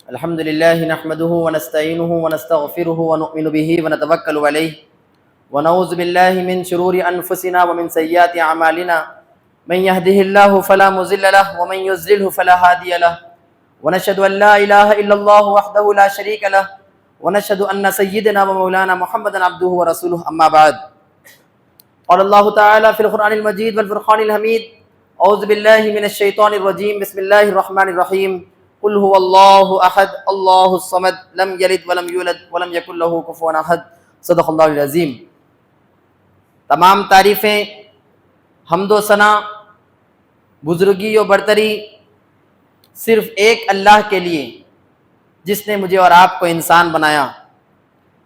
الحمد لله نحمده ونستعينه ونستغفره ونؤمن به ونتوكل عليه ونعوذ بالله من شرور أنفسنا ومن سيئات أعمالنا من يهده الله فلا مضل له ومن يضلل فلا هادي له ونشهد أن لا إله إلا الله وحده لا شريك له ونشهد أن سيدنا ومولانا محمدا عبده ورسوله أما بعد قال الله تعالى في القرآن المجيد والفرقان الحميد أعوذ بالله من الشيطان الرجيم بسم الله الرحمن الرحيم قل هو الله احد الله الصمد لم يلد ولم یولد ولم یکن له کفوا احد صدق اللہ العظیم۔ تمام تعریفیں، حمد و ثنا، بزرگی و برتری صرف ایک اللہ کے لیے جس نے مجھے اور آپ کو انسان بنایا،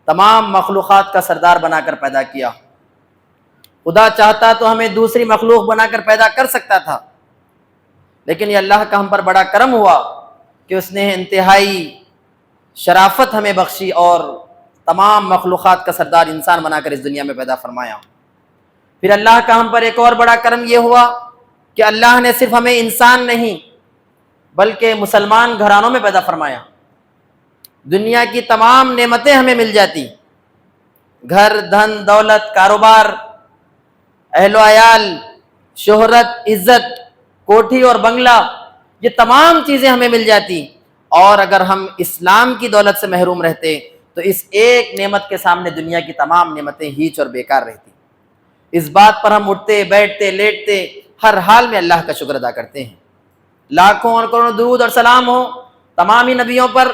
تمام مخلوقات کا سردار بنا کر پیدا کیا۔ خدا چاہتا تو ہمیں دوسری مخلوق بنا کر پیدا کر سکتا تھا، لیکن یہ اللہ کا ہم پر بڑا کرم ہوا کہ اس نے انتہائی شرافت ہمیں بخشی اور تمام مخلوقات کا سردار انسان بنا کر اس دنیا میں پیدا فرمایا۔ پھر اللہ کا ہم پر ایک اور بڑا کرم یہ ہوا کہ اللہ نے صرف ہمیں انسان نہیں بلکہ مسلمان گھرانوں میں پیدا فرمایا۔ دنیا کی تمام نعمتیں ہمیں مل جاتی، گھر، دھن، دولت، کاروبار، اہل و عیال، شہرت، عزت، کوٹھی اور بنگلہ، یہ تمام چیزیں ہمیں مل جاتی، اور اگر ہم اسلام کی دولت سے محروم رہتے تو اس ایک نعمت کے سامنے دنیا کی تمام نعمتیں ہیچ اور بیکار رہتی۔ اس بات پر ہم اٹھتے، بیٹھتے، لیٹتے، ہر حال میں اللہ کا شکر ادا کرتے ہیں۔ لاکھوں اور کروڑوں درود اور سلام ہو تمامی نبیوں پر،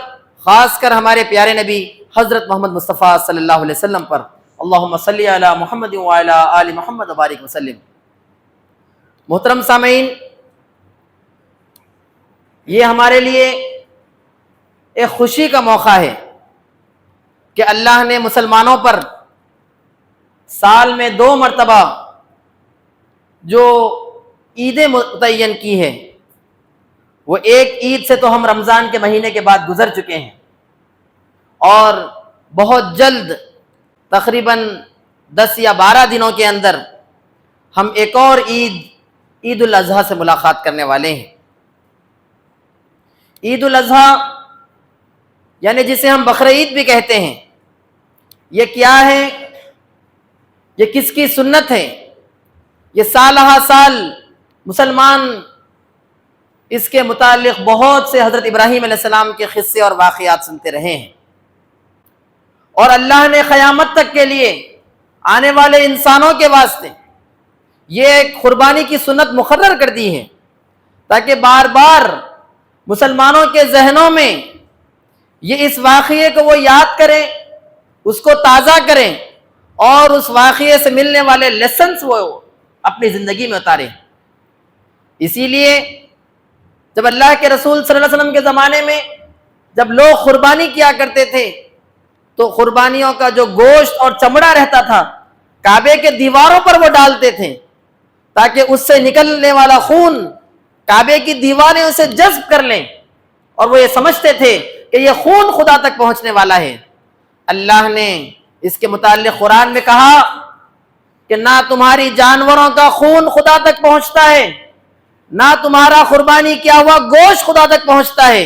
خاص کر ہمارے پیارے نبی حضرت محمد مصطفیٰ صلی اللہ علیہ وسلم پر۔ اللہم صلی علی محمد وعلی آل محمد وبارک وسلم۔ محترم سامعین، یہ ہمارے لیے ایک خوشی کا موقع ہے کہ اللہ نے مسلمانوں پر سال میں 2 مرتبہ جو عیدیں متعین کی ہے، وہ ایک عید سے تو ہم رمضان کے مہینے کے بعد گزر چکے ہیں، اور بہت جلد تقریباً 10 یا 12 دنوں کے اندر ہم ایک اور عید الاضحیٰ سے ملاقات کرنے والے ہیں۔ عید الاضحیٰ یعنی جسے ہم بقر عید بھی کہتے ہیں، یہ کیا ہے؟ یہ کس کی سنت ہے؟ یہ سالہ سال مسلمان اس کے متعلق بہت سے حضرت ابراہیم علیہ السلام کے قصے اور واقعات سنتے رہے ہیں، اور اللہ نے قیامت تک کے لیے آنے والے انسانوں کے واسطے یہ ایک قربانی کی سنت مقرر کر دی ہے، تاکہ بار بار مسلمانوں کے ذہنوں میں یہ اس واقعے کو وہ یاد کریں، اس کو تازہ کریں، اور اس واقعے سے ملنے والے لیسنز وہ اپنی زندگی میں اتاریں۔ اسی لیے جب اللہ کے رسول صلی اللہ علیہ وسلم کے زمانے میں جب لوگ قربانی کیا کرتے تھے تو قربانیوں کا جو گوشت اور چمڑا رہتا تھا کعبے کے دیواروں پر وہ ڈالتے تھے، تاکہ اس سے نکلنے والا خون کعبے کی دیواریں اسے جذب کر لیں، اور وہ یہ سمجھتے تھے کہ یہ خون خدا تک پہنچنے والا ہے۔ اللہ نے اس کے متعلق قرآن میں کہا کہ نہ تمہاری جانوروں کا خون خدا تک پہنچتا ہے، نہ تمہارا قربانی کیا ہوا گوشت خدا تک پہنچتا ہے،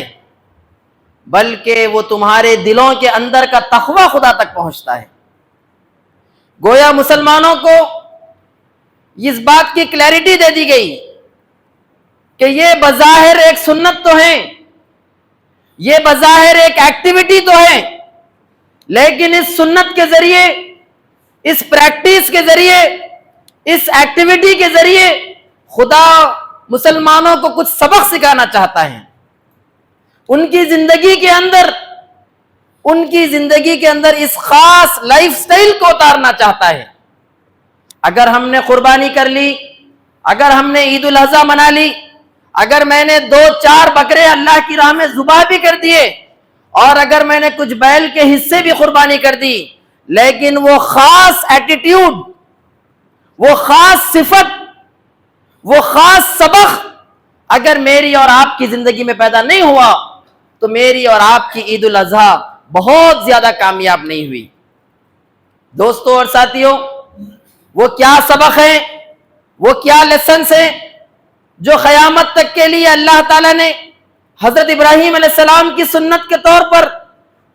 بلکہ وہ تمہارے دلوں کے اندر کا تقوی خدا تک پہنچتا ہے۔ گویا مسلمانوں کو اس بات کی کلیئرٹی دے دی گئی کہ یہ بظاہر ایک سنت تو ہے، یہ بظاہر ایک ایکٹیویٹی تو ہے، لیکن اس سنت کے ذریعے، اس پریکٹس کے ذریعے، اس ایکٹیویٹی کے ذریعے خدا مسلمانوں کو کچھ سبق سکھانا چاہتا ہے۔ ان کی زندگی کے اندر اس خاص لائف سٹائل کو اتارنا چاہتا ہے۔ اگر ہم نے قربانی کر لی، اگر ہم نے عید الاضحیٰ منا لی، اگر میں نے 2-4 بکرے اللہ کی راہ میں ذبح بھی کر دیے، اور اگر میں نے کچھ بیل کے حصے بھی قربانی کر دی، لیکن وہ خاص ایٹیٹیوڈ، وہ خاص صفت، وہ خاص سبق اگر میری اور آپ کی زندگی میں پیدا نہیں ہوا تو میری اور آپ کی عید الاضحیٰ بہت زیادہ کامیاب نہیں ہوئی۔ دوستوں اور ساتھیوں، وہ کیا سبق ہیں، وہ کیا لیسنس ہیں جو قیامت تک کے لیے اللہ تعالیٰ نے حضرت ابراہیم علیہ السلام کی سنت کے طور پر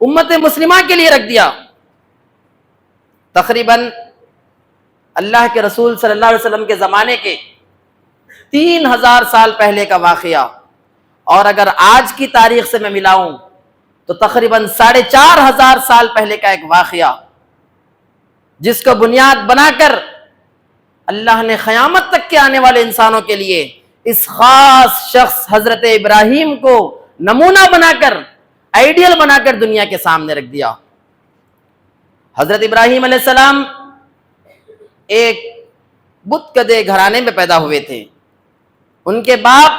امت مسلمہ کے لیے رکھ دیا. تقریباً اللہ کے رسول صلی اللہ علیہ وسلم کے زمانے کے 3000 سال پہلے کا واقعہ، اور اگر آج کی تاریخ سے میں ملاؤں تو تقریباً 4500 سال پہلے کا ایک واقعہ، جس کو بنیاد بنا کر اللہ نے قیامت تک کے آنے والے انسانوں کے لیے اس خاص شخص حضرت ابراہیم کو نمونہ بنا کر، آئیڈیل بنا کر دنیا کے سامنے رکھ دیا. حضرت ابراہیم علیہ السلام ایک بت کدے گھرانے میں پیدا ہوئے تھے. ان کے باپ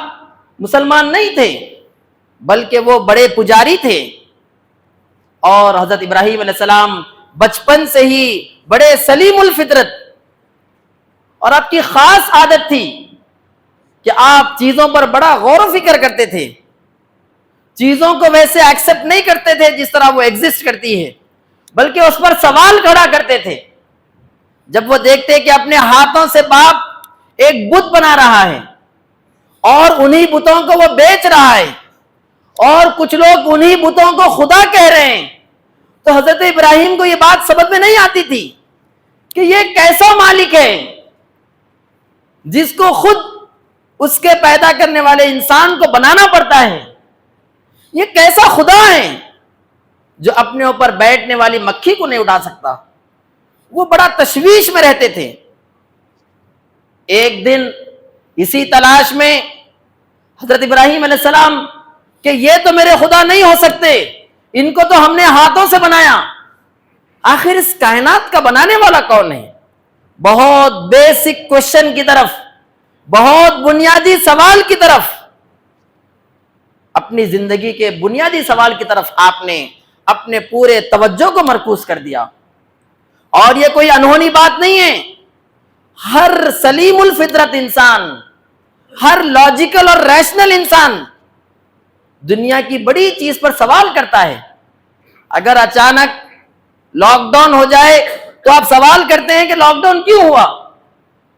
مسلمان نہیں تھے بلکہ وہ بڑے پجاری تھے، اور حضرت ابراہیم علیہ السلام بچپن سے ہی بڑے سلیم الفطرت، اور آپ کی خاص عادت تھی کہ آپ چیزوں پر بڑا غور و فکر کرتے تھے، چیزوں کو ویسے ایکسپٹ نہیں کرتے تھے جس طرح وہ ایگزسٹ کرتی ہے، بلکہ اس پر سوال کھڑا کرتے تھے. جب وہ دیکھتے کہ اپنے ہاتھوں سے باپ ایک بت بنا رہا ہے اور انہی بتوں کو وہ بیچ رہا ہے اور کچھ لوگ انہی بتوں کو خدا کہہ رہے ہیں، تو حضرت ابراہیم کو یہ بات سمجھ میں نہیں آتی تھی کہ یہ کیسا مالک ہے جس کو خود اس کے پیدا کرنے والے انسان کو بنانا پڑتا ہے. یہ کیسا خدا ہے جو اپنے اوپر بیٹھنے والی مکھی کو نہیں اٹھا سکتا. وہ بڑا تشویش میں رہتے تھے. ایک دن اسی تلاش میں حضرت ابراہیم علیہ السلام کہ یہ تو میرے خدا نہیں ہو سکتے، ان کو تو ہم نے ہاتھوں سے بنایا، آخر اس کائنات کا بنانے والا کون ہے؟ بہت بیسک کوشچن کی طرف، بہت بنیادی سوال کی طرف، اپنی زندگی کے بنیادی سوال کی طرف آپ نے اپنے پورے توجہ کو مرکوز کر دیا. اور یہ کوئی انہونی بات نہیں ہے. ہر سلیم الفطرت انسان، ہر لاجیکل اور ریشنل انسان دنیا کی بڑی چیز پر سوال کرتا ہے. اگر اچانک لاک ڈاؤن ہو جائے تو آپ سوال کرتے ہیں کہ لاک ڈاؤن کیوں ہوا؟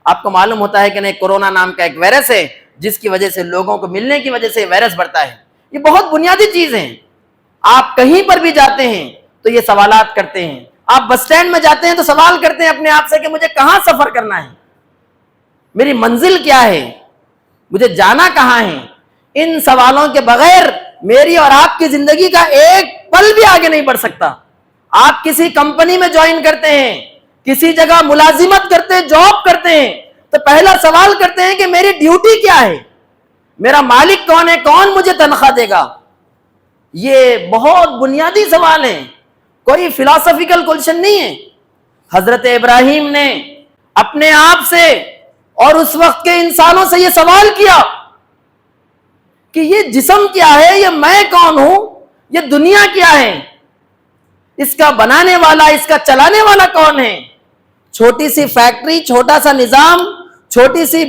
آپ کو معلوم ہوتا ہے کہ نہیں، کورونا نام کا ایک وائرس ہے جس کی وجہ سے لوگوں کو ملنے کی وجہ سے وائرس بڑھتا ہے. یہ بہت بنیادی چیز ہے. آپ کہیں پر بھی جاتے ہیں تو یہ سوالات کرتے ہیں. آپ بس اسٹینڈ میں جاتے ہیں تو سوال کرتے ہیں اپنے آپ سے کہ مجھے کہاں سفر کرنا ہے، میری منزل کیا ہے، مجھے جانا کہاں ہے. ان سوالوں کے بغیر میری اور آپ کی زندگی کا ایک پل بھی آگے نہیں بڑھ سکتا. آپ کسی کمپنی میں جوائن کرتے ہیں، کسی جگہ ملازمت کرتے ہیں، جاب کرتے ہیں، تو پہلا سوال کرتے ہیں کہ میری ڈیوٹی کیا ہے، میرا مالک کون ہے، کون مجھے تنخواہ دے گا. یہ بہت بنیادی سوال ہے، کوئی فلاسفیکل کوشچن نہیں ہے. حضرت ابراہیم نے اپنے آپ سے اور اس وقت کے انسانوں سے یہ سوال کیا کہ یہ جسم کیا ہے، یہ میں کون ہوں، یہ دنیا کیا ہے، اس کا بنانے والا، اس کا چلانے والا کون ہے. چھوٹی سی فیکٹری، چھوٹا سا نظام، چھوٹی سی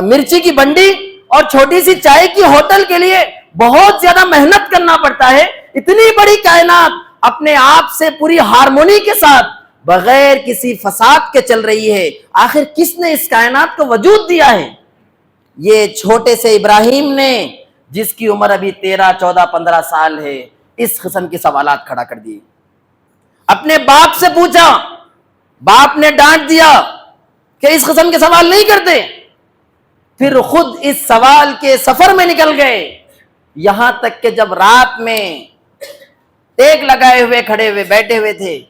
مرچی کی بنڈی اور چھوٹی سی چائے کی ہوٹل کے لیے بہت زیادہ محنت کرنا پڑتا ہے. اتنی بڑی کائنات اپنے آپ سے پوری ہارمونی کے ساتھ بغیر کسی فساد کے چل رہی ہے. آخر کس نے اس کائنات کو وجود دیا ہے؟ یہ چھوٹے سے ابراہیم نے، جس کی عمر ابھی 13، 14، 15 سال ہے، اس قسم کے سوالات کھڑا کر دیے. اپنے باپ سے پوچھا، باپ نے ڈانٹ دیا کہ اس قسم کے سوال نہیں کرتے. پھر خود اس سوال کے سفر میں نکل گئے، یہاں تک کہ جب رات میں ٹیک لگائے ہوئے کھڑے ہوئے بیٹھے ہوئے تھے،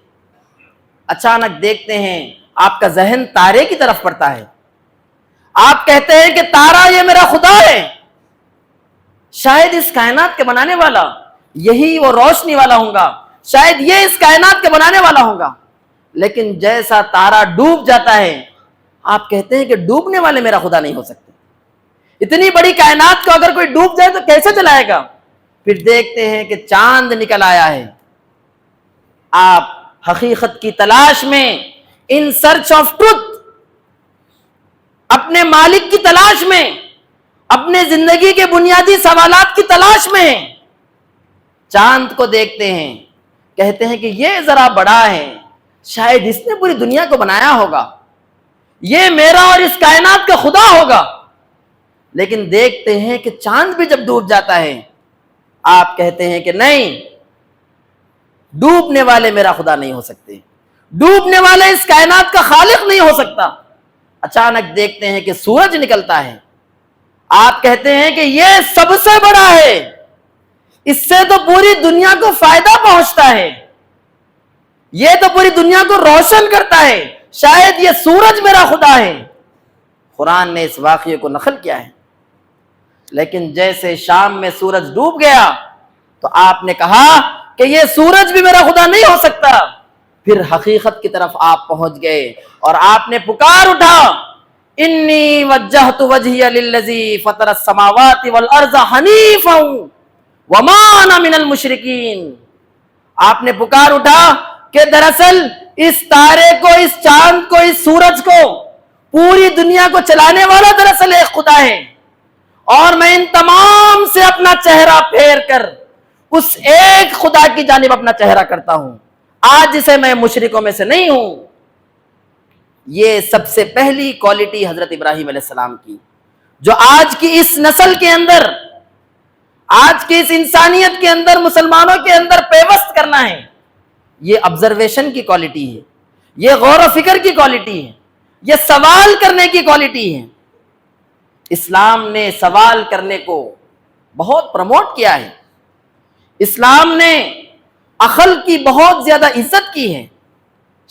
اچانک دیکھتے ہیں آپ کا ذہن تارے کی طرف پڑتا ہے. آپ کہتے ہیں کہ تارا یہ میرا خدا ہے، شاید اس کائنات کے بنانے والا یہی وہ روشنی والا ہوں گا، شاید یہ اس کائنات کے بنانے والا ہوں گا. لیکن جیسا تارا ڈوب جاتا ہے، آپ کہتے ہیں کہ ڈوبنے والے میرا خدا نہیں ہو سکتے. اتنی بڑی کائنات کو اگر کوئی ڈوب جائے تو کیسے چلائے گا؟ پھر دیکھتے ہیں کہ چاند نکل آیا ہے. آپ حقیقت کی تلاش میں، ان سرچ آف ٹروتھ، اپنے مالک کی تلاش میں، اپنے زندگی کے بنیادی سوالات کی تلاش میں ہیں. چاند کو دیکھتے ہیں، کہتے ہیں کہ یہ ذرا بڑا ہے، شاید اس نے پوری دنیا کو بنایا ہوگا، یہ میرا اور اس کائنات کا خدا ہوگا. لیکن دیکھتے ہیں کہ چاند بھی جب ڈوب جاتا ہے آپ کہتے ہیں کہ نہیں، ڈوبنے والے میرا خدا نہیں ہو سکتے، ڈوبنے والے اس کائنات کا خالق نہیں ہو سکتا۔ اچانک دیکھتے ہیں کہ سورج نکلتا ہے، آپ کہتے ہیں کہ یہ سب سے بڑا ہے، اس سے تو پوری دنیا کو فائدہ پہنچتا ہے، یہ تو پوری دنیا کو روشن کرتا ہے، شاید یہ سورج میرا خدا ہے۔ قرآن نے اس واقعے کو نقل کیا ہے۔ لیکن جیسے شام میں سورج ڈوب گیا تو آپ نے کہا کہ یہ سورج بھی میرا خدا نہیں ہو سکتا۔ پھر حقیقت کی طرف آپ پہنچ گئے اور آپ نے پکار اٹھا، انی وجہت وجہی للذی فطر السماوات والارض حنیفا وما انا من المشرکین۔ آپ نے پکار اٹھا کہ دراصل اس تارے کو، اس چاند کو، اس سورج کو، پوری دنیا کو چلانے والا دراصل ایک خدا ہے، اور میں ان تمام سے اپنا چہرہ پھیر کر اس ایک خدا کی جانب اپنا چہرہ کرتا ہوں، آج سے میں مشرکوں میں سے نہیں ہوں۔ یہ سب سے پہلی کوالٹی حضرت ابراہیم علیہ السلام کی، جو آج کی اس نسل کے اندر، آج کی اس انسانیت کے اندر، مسلمانوں کے اندر پیوست کرنا ہے۔ یہ آبزرویشن کی کوالٹی ہے، یہ غور و فکر کی کوالٹی ہے، یہ سوال کرنے کی کوالٹی ہے۔ اسلام نے سوال کرنے کو بہت پروموٹ کیا ہے، اسلام نے عقل کی بہت زیادہ عزت کی ہے۔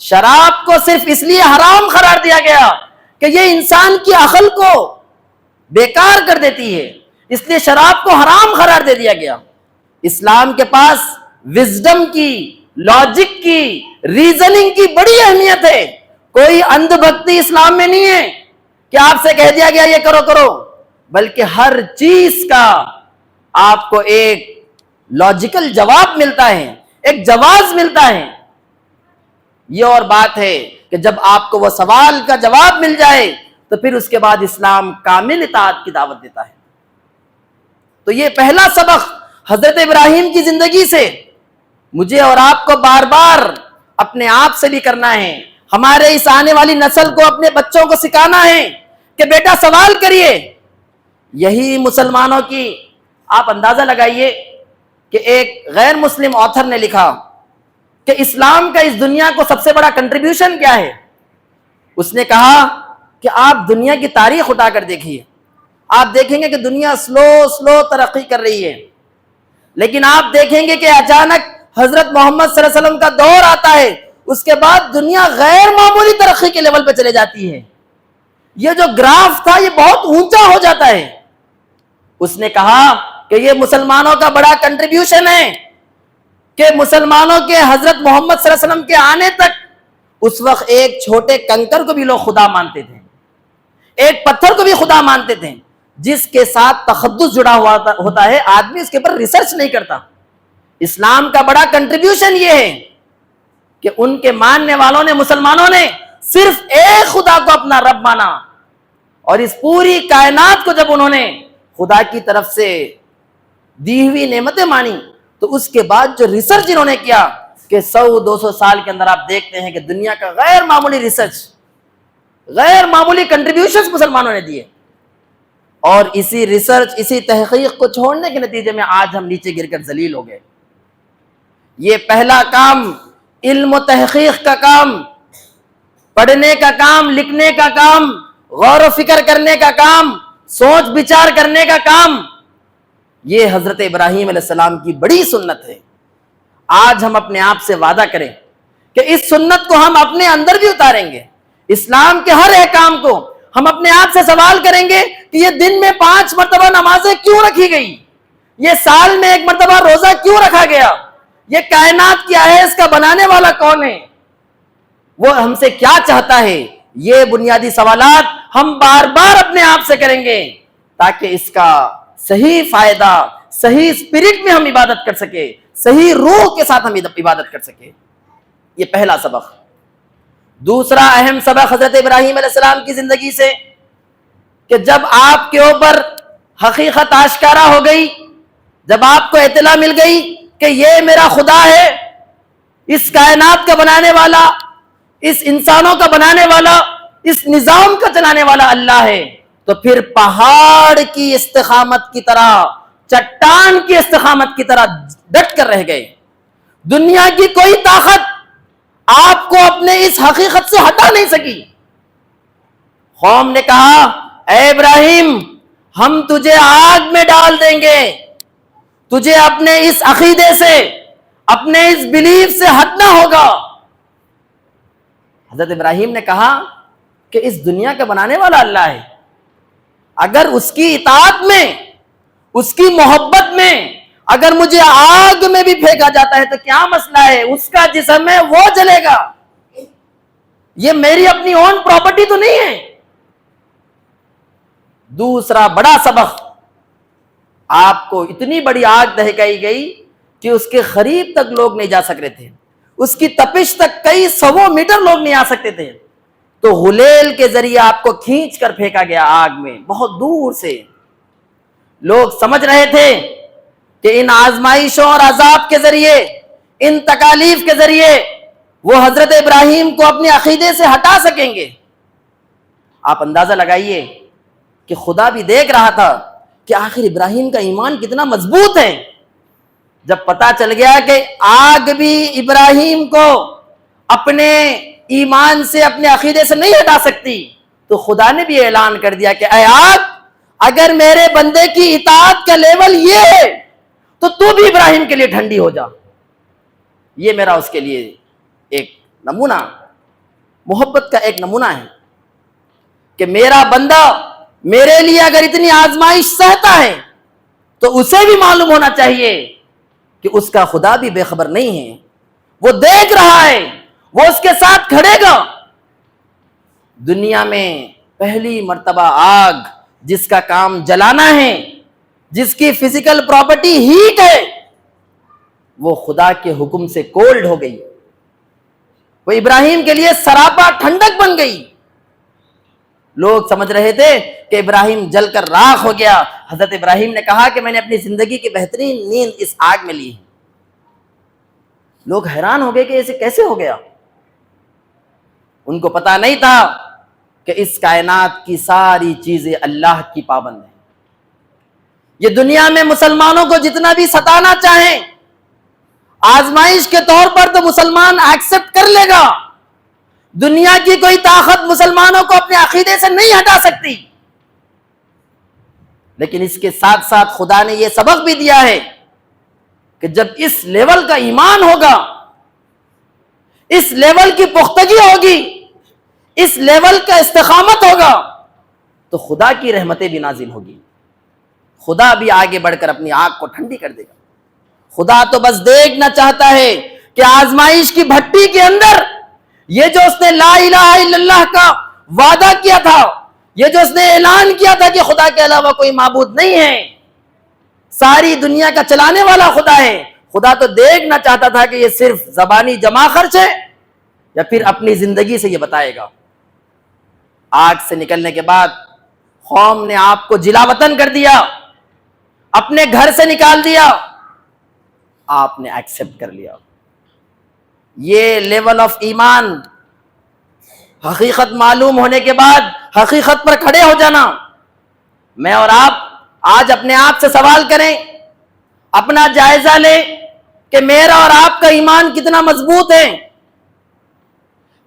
شراب کو صرف اس لیے حرام قرار دیا گیا کہ یہ انسان کی عقل کو بیکار کر دیتی ہے، اس لیے شراب کو حرام قرار دے دیا گیا۔ اسلام کے پاس وزڈم کی، لاجک کی، ریزننگ کی بڑی اہمیت ہے۔ کوئی اندھ بھکتی اسلام میں نہیں ہے کہ آپ سے کہہ دیا گیا یہ کرو کرو، بلکہ ہر چیز کا آپ کو ایک لاجیکل جواب ملتا ہے، ایک جواز ملتا ہے۔ یہ اور بات ہے کہ جب آپ کو وہ سوال کا جواب مل جائے تو پھر اس کے بعد اسلام کامل اطاعت کی دعوت دیتا ہے۔ تو یہ پہلا سبق حضرت ابراہیم کی زندگی سے مجھے اور آپ کو بار بار اپنے آپ سے بھی کرنا ہے، ہمارے اس آنے والی نسل کو، اپنے بچوں کو سکھانا ہے کہ بیٹا سوال کریے۔ یہی مسلمانوں کی، آپ اندازہ لگائیے کہ ایک غیر مسلم آتھر نے لکھا کہ اسلام کا اس دنیا کو سب سے بڑا کنٹریبیوشن کیا ہے۔ اس نے کہا کہ آپ دنیا کی تاریخ اٹھا کر دیکھیے، آپ دیکھیں گے کہ دنیا سلو ترقی کر رہی ہے، لیکن آپ دیکھیں گے کہ اچانک حضرت محمد صلی اللہ علیہ وسلم کا دور آتا ہے، اس کے بعد دنیا غیر معمولی ترقی کے لیول پہ چلے جاتی ہے۔ یہ جو گراف تھا یہ بہت اونچا ہو جاتا ہے۔ اس نے کہا کہ یہ مسلمانوں کا بڑا کنٹریبیوشن ہے کہ مسلمانوں کے حضرت محمد صلی اللہ علیہ وسلم کے آنے تک اس وقت ایک چھوٹے کنکر کو بھی لوگ خدا مانتے تھے، ایک پتھر کو بھی خدا مانتے تھے۔ جس کے ساتھ تقدس جڑا ہوا ہوتا ہے، آدمی اس کے اوپر ریسرچ نہیں کرتا۔ اسلام کا بڑا کنٹریبیوشن یہ ہے کہ ان کے ماننے والوں نے، مسلمانوں نے صرف ایک خدا کو اپنا رب مانا، اور اس پوری کائنات کو جب انہوں نے خدا کی طرف سے دی ہوئی نعمتیں مانی تو اس کے بعد جو ریسرچ انہوں نے کیا کہ 100-200 سال کے اندر آپ دیکھتے ہیں کہ دنیا کا غیر معمولی ریسرچ، غیر معمولی کنٹریبیوشنز مسلمانوں نے دیے، اور اسی ریسرچ، اسی تحقیق کو چھوڑنے کے نتیجے میں آج ہم نیچے گر کر ذلیل ہو گئے۔ یہ پہلا کام، علم و تحقیق کا کام، پڑھنے کا کام، لکھنے کا کام، غور و فکر کرنے کا کام، سوچ بچار کرنے کا کام، یہ حضرت ابراہیم علیہ السلام کی بڑی سنت ہے۔ آج ہم اپنے آپ سے وعدہ کریں کہ اس سنت کو ہم اپنے اندر بھی اتاریں گے۔ اسلام کے ہر احکام کو ہم اپنے آپ سے سوال کریں گے کہ یہ دن میں 5 مرتبہ نمازیں کیوں رکھی گئی، یہ سال میں 1 مرتبہ روزہ کیوں رکھا گیا، یہ کائنات کیا ہے، اس کا بنانے والا کون ہے، وہ ہم سے کیا چاہتا ہے۔ یہ بنیادی سوالات ہم بار بار اپنے آپ سے کریں گے تاکہ اس کا صحیح فائدہ، صحیح اسپرٹ میں ہم عبادت کر سکے، صحیح روح کے ساتھ ہم عبادت کر سکے۔ یہ پہلا سبق۔ دوسرا اہم سبق حضرت ابراہیم علیہ السلام کی زندگی سے کہ جب آپ کے اوپر حقیقت آشکارا ہو گئی، جب آپ کو اطلاع مل گئی کہ یہ میرا خدا ہے، اس کائنات کا بنانے والا، اس انسانوں کا بنانے والا، اس نظام کا چلانے والا اللہ ہے، تو پھر پہاڑ کی استقامت کی طرح چٹان کی استقامت کی طرح ڈٹ کر رہ گئے. دنیا کی کوئی طاقت آپ کو اپنے اس حقیقت سے ہٹا نہیں سکی. قوم نے کہا اے ابراہیم ہم تجھے آگ میں ڈال دیں گے, تجھے اپنے اس عقیدے سے, اپنے اس بلیف سے ہٹنا ہوگا. حضرت ابراہیم نے کہا کہ اس دنیا کا بنانے والا اللہ ہے, اگر اس کی اطاعت میں, اس کی محبت میں اگر مجھے آگ میں بھی پھینکا جاتا ہے تو کیا مسئلہ ہے, اس کا جسم ہے وہ جلے گا, یہ میری اپنی اون پراپرٹی تو نہیں ہے. دوسرا بڑا سبق, آپ کو اتنی بڑی آگ دہکائی گئی کہ اس کے قریب تک لوگ نہیں جا سکتے تھے, اس کی تپش تک کئی 100 میٹر لوگ نہیں آ سکتے تھے, تو غلیل کے ذریعے آپ کو کھینچ کر پھینکا گیا آگ میں بہت دور سے. لوگ سمجھ رہے تھے کہ ان آزمائشوں اور عذاب کے ذریعے, ان تکالیف کے ذریعے وہ حضرت ابراہیم کو اپنے عقیدے سے ہٹا سکیں گے. آپ اندازہ لگائیے کہ خدا بھی دیکھ رہا تھا کہ آخر ابراہیم کا ایمان کتنا مضبوط ہے. جب پتا چل گیا کہ آگ بھی ابراہیم کو اپنے ایمان سے, اپنے عقیدے سے نہیں ہٹا سکتی, تو خدا نے بھی اعلان کر دیا کہ اے آگ اگر میرے بندے کی اطاعت کا لیول یہ ہے تو بھی ابراہیم کے لیے ٹھنڈی ہو جا. یہ میرا اس کے لیے ایک نمونہ, محبت کا ایک نمونہ ہے کہ میرا بندہ میرے لیے اگر اتنی آزمائش سہتا ہے تو اسے بھی معلوم ہونا چاہیے کہ اس کا خدا بھی بے خبر نہیں ہے, وہ دیکھ رہا ہے, وہ اس کے ساتھ کھڑے گا. دنیا میں پہلی مرتبہ آگ جس کا کام جلانا ہے, جس کی فزیکل پراپرٹی ہیٹ ہے, وہ خدا کے حکم سے کولڈ ہو گئی, وہ ابراہیم کے لیے سراپا ٹھنڈک بن گئی. لوگ سمجھ رہے تھے کہ ابراہیم جل کر راکھ ہو گیا. حضرت ابراہیم نے کہا کہ میں نے اپنی زندگی کی بہترین نیند اس آگ میں لی. لوگ حیران ہو گئے کہ ایسے کیسے ہو گیا. ان کو پتا نہیں تھا کہ اس کائنات کی ساری چیزیں اللہ کی پابند ہیں. یہ دنیا میں مسلمانوں کو جتنا بھی ستانا چاہیں, آزمائش کے طور پر تو مسلمان ایکسپٹ کر لے گا. دنیا کی کوئی طاقت مسلمانوں کو اپنے عقیدے سے نہیں ہٹا سکتی. لیکن اس کے ساتھ ساتھ خدا نے یہ سبق بھی دیا ہے کہ جب اس لیول کا ایمان ہوگا, اس لیول کی پختگی ہوگی, اس لیول کا استقامت ہوگا, تو خدا کی رحمتیں بھی نازل ہوگی. خدا بھی آگے بڑھ کر اپنی آگ کو ٹھنڈی کر دے گا. خدا تو بس دیکھنا چاہتا ہے کہ آزمائش کی بھٹی کے اندر یہ جو اس نے لا الہ الا اللہ کا وعدہ کیا تھا, یہ جو اس نے اعلان کیا تھا کہ خدا کے علاوہ کوئی معبود نہیں ہے, ساری دنیا کا چلانے والا خدا ہے, خدا تو دیکھنا چاہتا تھا کہ یہ صرف زبانی جمع خرچ ہے یا پھر اپنی زندگی سے یہ بتائے گا. آگ سے نکلنے کے بعد قوم نے آپ کو جلا وطن کر دیا, اپنے گھر سے نکال دیا, آپ نے ایکسپٹ کر لیا. یہ لیول آف ایمان, حقیقت معلوم ہونے کے بعد حقیقت پر کھڑے ہو جانا. میں اور آپ آج اپنے آپ سے سوال کریں, اپنا جائزہ لیں کہ میرا اور آپ کا ایمان کتنا مضبوط ہے.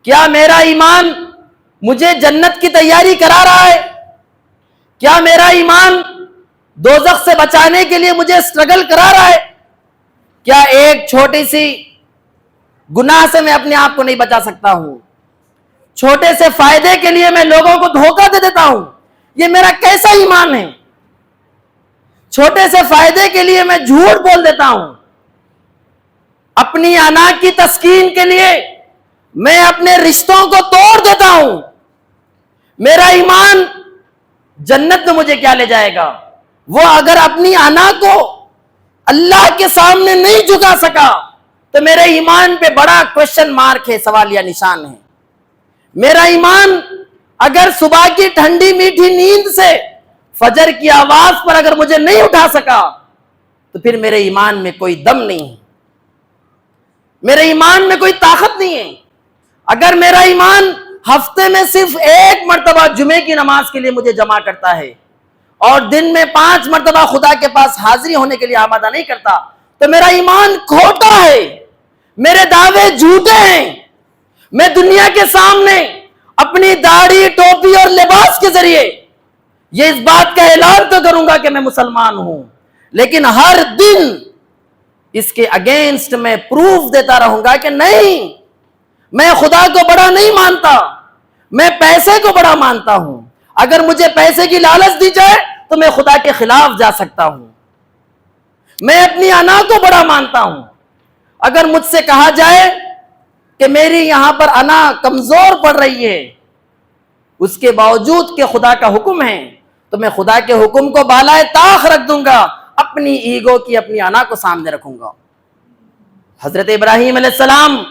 کیا میرا ایمان مجھے جنت کی تیاری کرا رہا ہے؟ کیا میرا ایمان دوزخ سے بچانے کے لیے مجھے اسٹرگل کرا رہا ہے؟ کیا ایک چھوٹی سی گناہ سے میں اپنے آپ کو نہیں بچا سکتا ہوں؟ چھوٹے سے فائدے کے لیے میں لوگوں کو دھوکہ دے دیتا ہوں. یہ میرا کیسا ایمان ہے؟ چھوٹے سے فائدے کے لیے میں جھوٹ بول دیتا ہوں. اپنی انا کی تسکین کے لیے میں اپنے رشتوں کو توڑ دیتا ہوں. میرا ایمان جنت میں مجھے کیا لے جائے گا؟ وہ اگر اپنی انا کو اللہ کے سامنے نہیں جھکا سکا تو میرے ایمان پہ بڑا کوشچن مارک ہے, سوالیہ نشان ہے. میرا ایمان اگر صبح کی ٹھنڈی میٹھی نیند سے فجر کی آواز پر اگر مجھے نہیں اٹھا سکا تو پھر میرے ایمان میں کوئی دم نہیں ہے, میرے ایمان میں کوئی طاقت نہیں ہے. اگر میرا ایمان ہفتے میں صرف ایک مرتبہ جمعے کی نماز کے لیے مجھے جمع کرتا ہے اور دن میں 5 مرتبہ خدا کے پاس حاضری ہونے کے لیے آمادہ نہیں کرتا تو میرا ایمان کھوٹا ہے، میرے دعوے جھوٹے ہیں۔ میں دنیا کے سامنے اپنی داڑھی، ٹوپی اور لباس کے ذریعے یہ اس بات کا اعلان تو کروں گا کہ میں مسلمان ہوں، لیکن ہر دن اس کے اگینسٹ میں پروف دیتا رہوں گا کہ نہیں، میں خدا کو بڑا نہیں مانتا، میں پیسے کو بڑا مانتا ہوں۔ اگر مجھے پیسے کی لالچ دی جائے تو میں خدا کے خلاف جا سکتا ہوں۔ میں اپنی انا کو بڑا مانتا ہوں۔ اگر مجھ سے کہا جائے کہ میری یہاں پر انا کمزور پڑ رہی ہے، اس کے باوجود کہ خدا کا حکم ہے، تو میں خدا کے حکم کو بالائے طاق رکھ دوں گا، اپنی ایگو کی، اپنی انا کو سامنے رکھوں گا۔ حضرت ابراہیم علیہ السلام،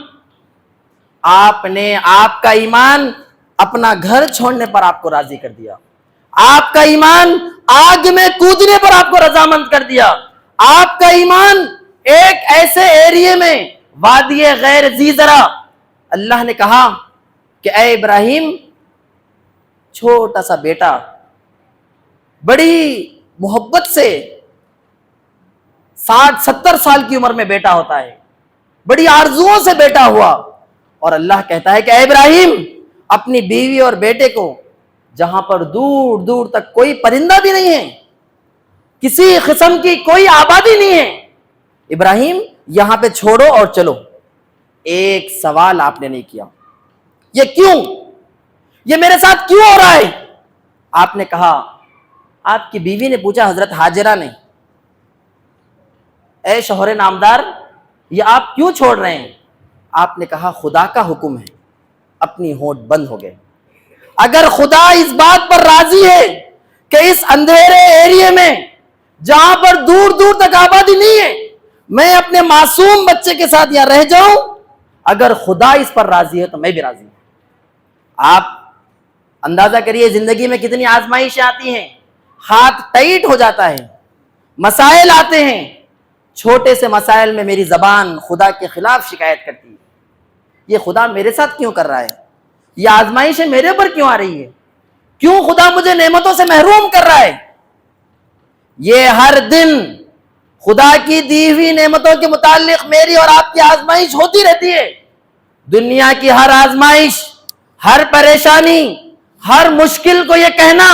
آپ نے آپ کا ایمان اپنا گھر چھوڑنے پر آپ کو راضی کر دیا، آپ کا ایمان آگ میں کودنے پر آپ کو رضامند کر دیا، آپ کا ایمان ایک ایسے ایریے میں وادی غیر ذی زرع، اللہ نے کہا کہ اے ابراہیم، چھوٹا سا بیٹا بڑی محبت سے 60-70 سال کی عمر میں بیٹا ہوتا ہے، بڑی آرزوؤں سے بیٹا ہوا، اور اللہ کہتا ہے کہ اے ابراہیم، اپنی بیوی اور بیٹے کو جہاں پر دور دور تک کوئی پرندہ بھی نہیں ہے، کسی قسم کی کوئی آبادی نہیں ہے، ابراہیم یہاں پہ چھوڑو اور چلو۔ ایک سوال آپ نے نہیں کیا، یہ کیوں؟ یہ میرے ساتھ کیوں ہو رہا ہے؟ آپ نے کہا، آپ کی بیوی نے پوچھا، حضرت ہاجرہ نے، اے شوہر نامدار، یہ آپ کیوں چھوڑ رہے ہیں؟ آپ نے کہا، خدا کا حکم ہے۔ اپنی ہونٹ بند ہو گئے۔ اگر خدا اس بات پر راضی ہے کہ اس اندھیرے ایریے میں جہاں پر دور دور تک آبادی نہیں ہے، میں اپنے معصوم بچے کے ساتھ یہاں رہ جاؤں، اگر خدا اس پر راضی ہے تو میں بھی راضی ہوں۔ آپ اندازہ کریے زندگی میں کتنی آزمائشیں آتی ہیں، ہاتھ ٹائٹ ہو جاتا ہے، مسائل آتے ہیں، چھوٹے سے مسائل میں میری زبان خدا کے خلاف شکایت کرتی ہے، یہ خدا میرے ساتھ کیوں کر رہا ہے؟ یہ آزمائشیں میرے پر کیوں آ رہی ہے؟ کیوں خدا مجھے نعمتوں سے محروم کر رہا ہے؟ یہ ہر دن خدا کی دی ہوئی نعمتوں کے متعلق میری اور آپ کی آزمائش ہوتی رہتی ہے۔ دنیا کی ہر آزمائش، ہر پریشانی، ہر مشکل کو یہ کہنا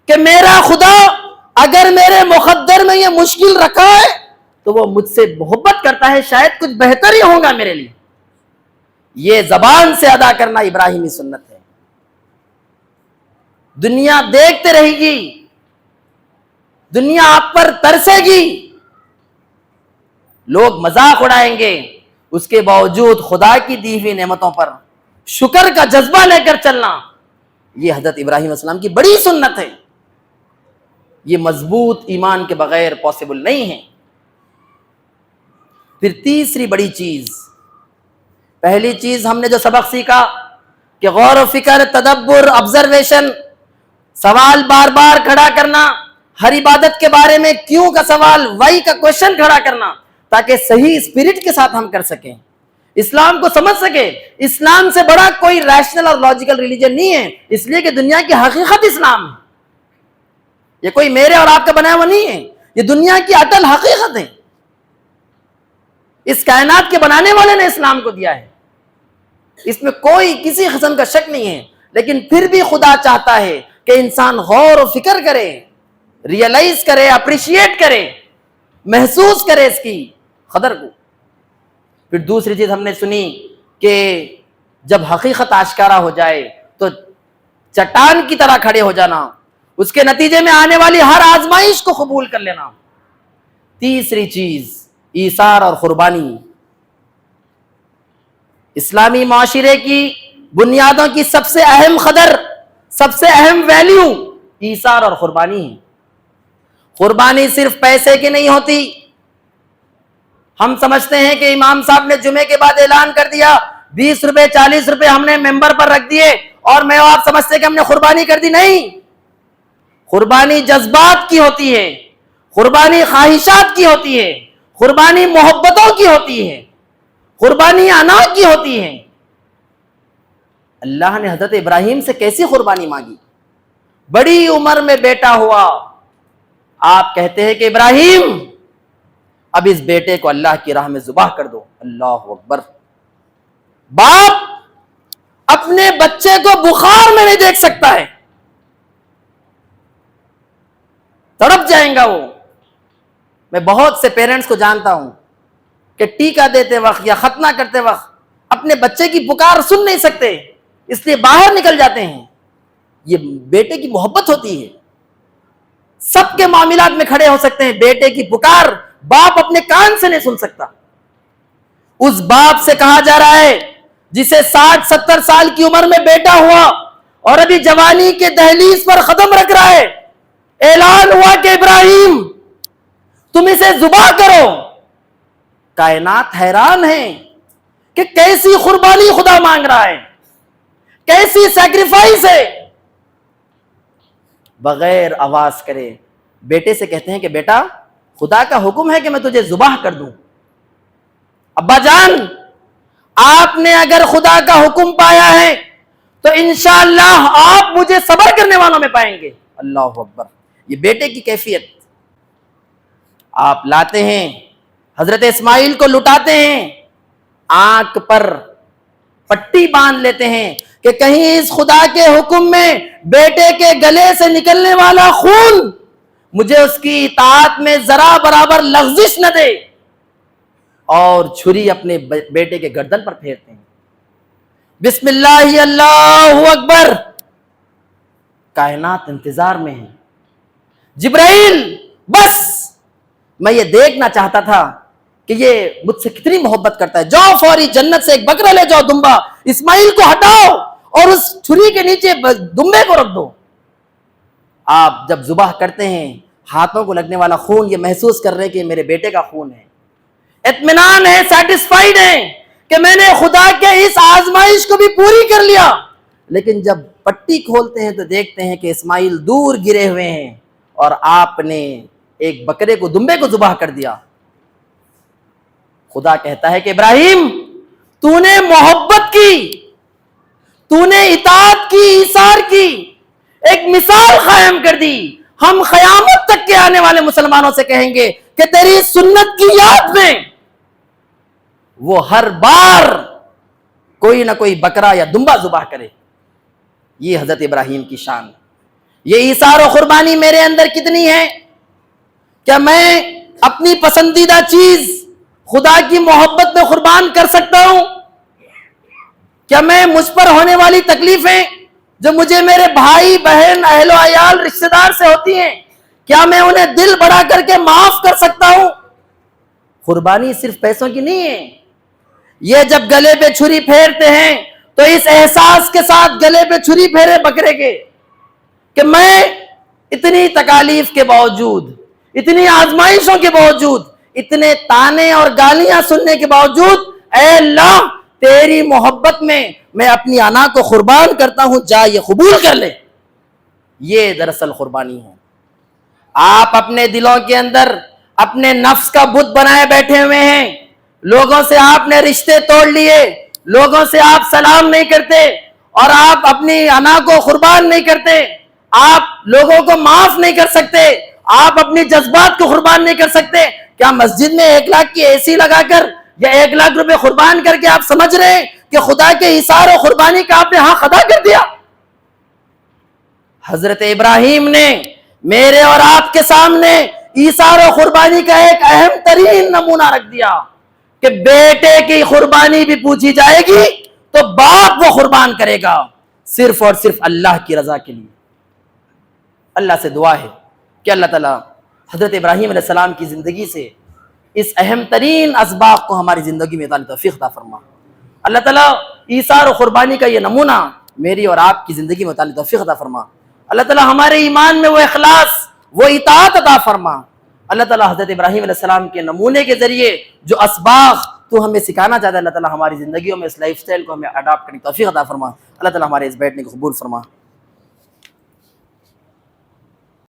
کہ میرا خدا اگر میرے مقدر میں یہ مشکل رکھا ہے تو وہ مجھ سے محبت کرتا ہے، شاید کچھ بہتر ہی ہوگا میرے لیے۔ یہ زبان سے ادا کرنا ابراہیمی سنت ہے۔ دنیا دیکھتے رہے گی، دنیا آپ پر ترسے گی، لوگ مذاق اڑائیں گے، اس کے باوجود خدا کی دی ہوئی نعمتوں پر شکر کا جذبہ لے کر چلنا، یہ حضرت ابراہیم علیہ السلام کی بڑی سنت ہے۔ یہ مضبوط ایمان کے بغیر پاسبل نہیں ہے۔ پھر تیسری بڑی چیز، پہلی چیز ہم نے جو سبق سیکھا کہ غور و فکر، تدبر، آبزرویشن، سوال بار بار کھڑا کرنا، ہر عبادت کے بارے میں کیوں کا سوال، وائی کا کوشچن کھڑا کرنا، تاکہ صحیح اسپرٹ کے ساتھ ہم کر سکیں، اسلام کو سمجھ سکیں۔ اسلام سے بڑا کوئی ریشنل اور لاجیکل ریلیجن نہیں ہے، اس لیے کہ دنیا کی حقیقت اسلام ہے، یہ کوئی میرے اور آپ کا بنایا ہوا نہیں ہے، یہ دنیا کی اٹل حقیقت ہے۔ اس کائنات کے بنانے والے نے اسلام کو دیا ہے، اس میں کوئی کسی قسم کا شک نہیں ہے، لیکن پھر بھی خدا چاہتا ہے کہ انسان غور و فکر کرے، ریئلائز کرے، اپریشیٹ کرے، محسوس کرے اس کی قدر کو۔ پھر دوسری چیز ہم نے سنی کہ جب حقیقت آشکارا ہو جائے تو چٹان کی طرح کھڑے ہو جانا، اس کے نتیجے میں آنے والی ہر آزمائش کو قبول کر لینا۔ تیسری چیز ایثار اور قربانی۔ اسلامی معاشرے کی بنیادوں کی سب سے اہم قدر، سب سے اہم ویلیو ایثار اور قربانی ہے۔ قربانی صرف پیسے کی نہیں ہوتی۔ ہم سمجھتے ہیں کہ امام صاحب نے جمعے کے بعد اعلان کر دیا 20 روپے 40 روپے ہم نے ممبر پر رکھ دیے اور میں آپ سمجھتے کہ ہم نے قربانی کر دی۔ نہیں، قربانی جذبات کی ہوتی ہے، قربانی خواہشات کی ہوتی ہے، قربانی محبتوں کی ہوتی ہے، قربانی انا کی ہوتی ہے۔ اللہ نے حضرت ابراہیم سے کیسی قربانی مانگی؟ بڑی عمر میں بیٹا ہوا. آپ کہتے ہیں کہ ابراہیم اب اس بیٹے کو اللہ کی راہ میں ذبح کر دو. اللہ اکبر. باپ اپنے بچے کو بخار میں نہیں دیکھ سکتا ہے, تڑپ جائیں گا وہ. میں بہت سے پیرنٹس کو جانتا ہوں کہ ٹیکہ دیتے وقت یا ختنہ کرتے وقت اپنے بچے کی پکار سن نہیں سکتے, اس لیے باہر نکل جاتے ہیں. یہ بیٹے کی محبت ہوتی ہے. سب کے معاملات میں کھڑے ہو سکتے ہیں, بیٹے کی پکار باپ اپنے کان سے نہیں سن سکتا. اس باپ سے کہا جا رہا ہے جسے 60-70 سال کی عمر میں بیٹا ہوا اور ابھی جوانی کے دہلیز پر قدم رکھ رہا ہے, اعلان ہوا کہ ابراہیم تم اسے ذبح کرو. کائنات حیران ہے کہ کیسی قربانی خدا مانگ رہا ہے, کیسی سیکریفائس ہے. بغیر آواز کرے بیٹے سے کہتے ہیں کہ بیٹا خدا کا حکم ہے کہ میں تجھے ذبح کر دوں. ابا جان آپ نے اگر خدا کا حکم پایا ہے تو انشاءاللہ آپ مجھے صبر کرنے والوں میں پائیں گے. اللہ اکبر. یہ بیٹے کی کیفیت. آپ لاتے ہیں حضرت اسماعیل کو لٹاتے ہیں, آنکھ پر پٹی باندھ لیتے ہیں کہ کہیں اس خدا کے حکم میں بیٹے کے گلے سے نکلنے والا خون مجھے اس کی اطاعت میں ذرا برابر لغزش نہ دے. اور چھری اپنے بیٹے کے گردن پر پھیرتے ہیں. بسم اللہ اللہ اکبر. کائنات انتظار میں ہے. جبرائیل بس میں یہ دیکھنا چاہتا تھا کہ یہ مجھ سے کتنی محبت کرتا ہے. جاؤ فوری جنت سے ایک بکرا لے جاؤ دمبا, اسماعیل کو ہٹاؤ اور اس چھری کے نیچے دمبے کو رکھ دو. آپ جب ذبح کرتے ہیں ہاتھوں کو لگنے والا خون یہ محسوس کر رہے ہیں کہ میرے بیٹے کا خون ہے, اطمینان ہے, سیٹسفائیڈ ہے کہ میں نے خدا کے اس آزمائش کو بھی پوری کر لیا. لیکن جب پٹی کھولتے ہیں تو دیکھتے ہیں کہ اسماعیل دور گرے ہوئے ہیں اور آپ نے ایک بکرے کو دمبے کو ذبح کر دیا. خدا کہتا ہے کہ ابراہیم تو نے محبت کی, تو نے اطاعت کی, ایثار کی, ایک مثال قائم کر دی. ہم قیامت تک کے آنے والے مسلمانوں سے کہیں گے کہ تیری سنت کی یاد میں وہ ہر بار کوئی نہ کوئی بکرا یا دمبا ذبح کرے. یہ حضرت ابراہیم کی شان. یہ ایثار و قربانی میرے اندر کتنی ہے. کیا میں اپنی پسندیدہ چیز خدا کی محبت میں قربان کر سکتا ہوں؟ کیا میں مجھ پر ہونے والی تکلیفیں جو مجھے میرے بھائی بہن اہل و عیال رشتہ دار سے ہوتی ہیں, کیا میں انہیں دل بڑھا کر کے معاف کر سکتا ہوں؟ قربانی صرف پیسوں کی نہیں ہے. یہ جب گلے پہ چھری پھیرتے ہیں تو اس احساس کے ساتھ گلے پہ چھری پھیرے بکرے کے کہ میں اتنی تکالیف کے باوجود, اتنی آزمائشوں کے باوجود, اتنے تانے اور گالیاں سننے کے باوجود اے اللہ تیری محبت میں اپنی انا کو قربان کرتا ہوں, جا یہ قبول کر لے. یہ دراصل قربانی ہے. آپ اپنے دلوں کے اندر اپنے نفس کا بت بنائے بیٹھے ہوئے ہیں. لوگوں سے آپ نے رشتے توڑ لیے, لوگوں سے آپ سلام نہیں کرتے اور آپ اپنی انا کو قربان نہیں کرتے, آپ لوگوں کو معاف نہیں کر سکتے, آپ اپنی جذبات کو قربان نہیں کر سکتے. کیا مسجد میں 1 لاکھ کی AC لگا کر یا 1 لاکھ روپے قربان کر کے آپ سمجھ رہے ہیں کہ خدا کے ایثار و قربانی کا آپ نے حق ادا کر دیا؟ حضرت ابراہیم نے میرے اور آپ کے سامنے ایثار و قربانی کا ایک اہم ترین نمونہ رکھ دیا کہ بیٹے کی قربانی بھی پوچھی جائے گی تو باپ وہ قربان کرے گا صرف اور صرف اللہ کی رضا کے لیے. اللہ سے دعا ہے کہ اللہ تعالیٰ حضرت ابراہیم علیہ السلام کی زندگی سے اس اہم ترین اسباق کو ہماری زندگی میں اتانی توفیق عطا فرما. اللہ تعالیٰ ایثار و قربانی کا یہ نمونہ میری اور آپ کی زندگی میں اتانی توفیق عطا فرما. اللہ تعالیٰ ہمارے ایمان میں وہ اخلاص, وہ اطاعت عطا فرما. اللہ تعالیٰ حضرت ابراہیم علیہ السلام کے نمونے کے ذریعے جو اسباق تو ہمیں سکھانا چاہتا ہے, اللہ تعالیٰ ہماری زندگیوں میں اس لائف سٹائل کو ہمیں اڈاپٹ کرنے کی توفیق عطا فرما. اللہ تعالیٰ ہمارے اس بیٹھنے کو قبول فرما.